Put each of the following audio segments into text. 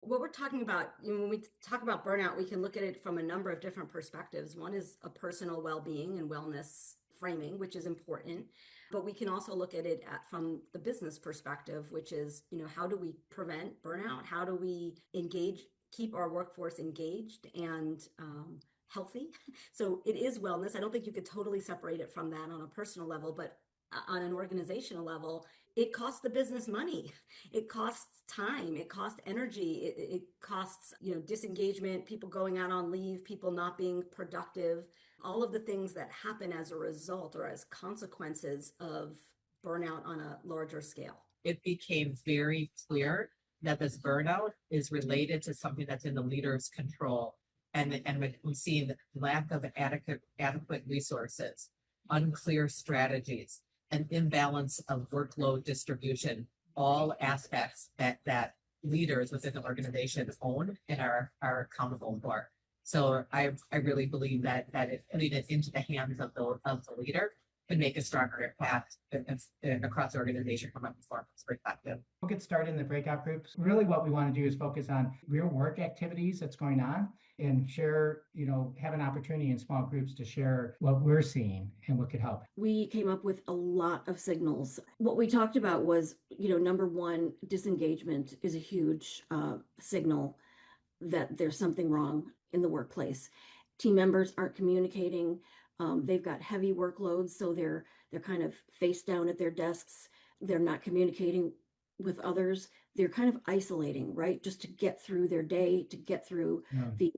what we're talking about, when we talk about burnout, we can look at it from a number of different perspectives. One is a personal well-being and wellness framing, which is important, but we can also look at it from the business perspective, which is, how do we prevent burnout? How do we keep our workforce engaged and healthy? So it is wellness. I don't think you could totally separate it from that on a personal level, but on an organizational level, it costs the business money. It costs time. It costs energy. It costs, disengagement, people going out on leave, people not being productive, all of the things that happen as a result or as consequences of burnout on a larger scale. It became very clear that this burnout is related to something that's in the leader's control. And we've seen the lack of adequate resources, unclear strategies, an imbalance of workload distribution, all aspects that leaders within the organization own and are accountable for. So I really believe that putting it into the hands of the leader can make a stronger impact across the organization from a performance perspective. We'll get started in the breakout groups. Really what we want to do is focus on real work activities that's going on and share, have an opportunity in small groups to share what we're seeing and what could help. We came up with a lot of signals. What we talked about was, number one, disengagement is a huge signal that there's something wrong in the workplace. Team members aren't communicating. They've got heavy workloads, so they're kind of face down at their desks. They're not communicating with others. They're kind of isolating, right? Just to get through their day, to get through the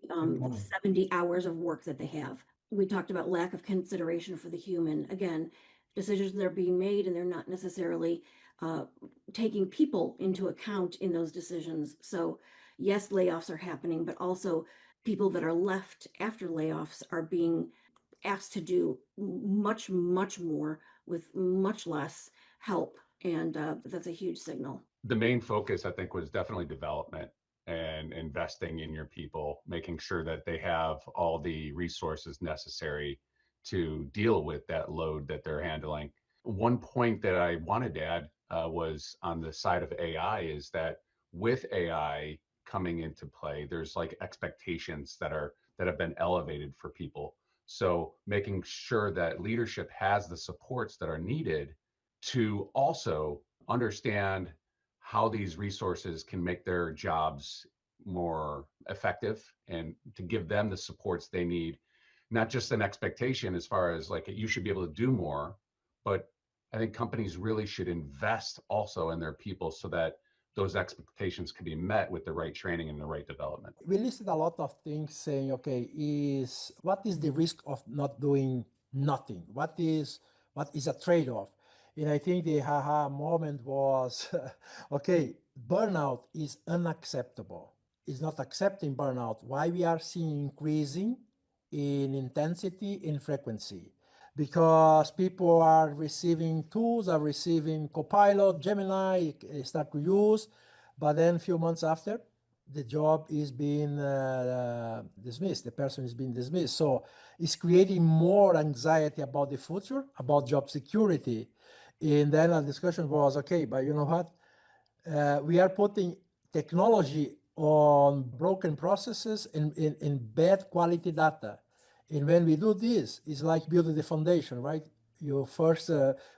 70 hours of work that they have. We talked about lack of consideration for the human. Again, decisions that are being made and they're not necessarily taking people into account in those decisions. So yes, layoffs are happening, but also people that are left after layoffs are being asked to do much, much more with much less help. And that's a huge signal. The main focus, I think, was definitely development and investing in your people, making sure that they have all the resources necessary to deal with that load that they're handling. One point that I wanted to add was on the side of AI is that with AI coming into play, there's like expectations that have been elevated for people. So making sure that leadership has the supports that are needed to also understand how these resources can make their jobs more effective and to give them the supports they need, not just an expectation as far as like you should be able to do more, but I think companies really should invest also in their people so that those expectations can be met with the right training and the right development. We listed a lot of things saying, okay, what is the risk of not doing nothing? What is a trade-off? And I think the haha moment was, okay, burnout is unacceptable. It's not accepting burnout. Why we are seeing increasing in intensity and frequency? Because people are receiving tools, are receiving Copilot, Gemini, start to use, but then a few months after, the job is being dismissed, the person is being dismissed. So it's creating more anxiety about the future, about job security. And then our discussion was, okay, but you know what? We are putting technology on broken processes and bad quality data. And when we do this, it's like building the foundation, right? You first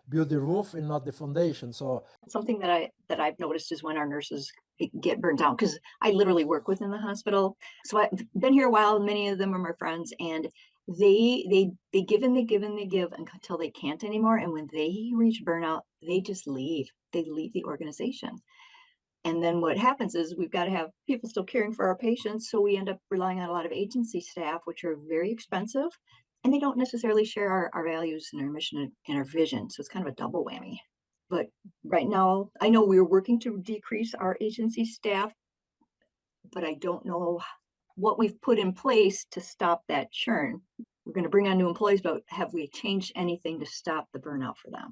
build the roof and not the foundation. So something that I've noticed is when our nurses get burnt out, because I literally work within the hospital. So I've been here a while. Many of them are my friends, and they give and they give and they give until they can't anymore. And when they reach burnout, they just leave. They leave the organization. And then what happens is we've got to have people still caring for our patients. So we end up relying on a lot of agency staff, which are very expensive, and they don't necessarily share our values and our mission and our vision. So it's kind of a double whammy. But right now, I know we're working to decrease our agency staff, but I don't know what we've put in place to stop that churn. We're going to bring on new employees, but have we changed anything to stop the burnout for them?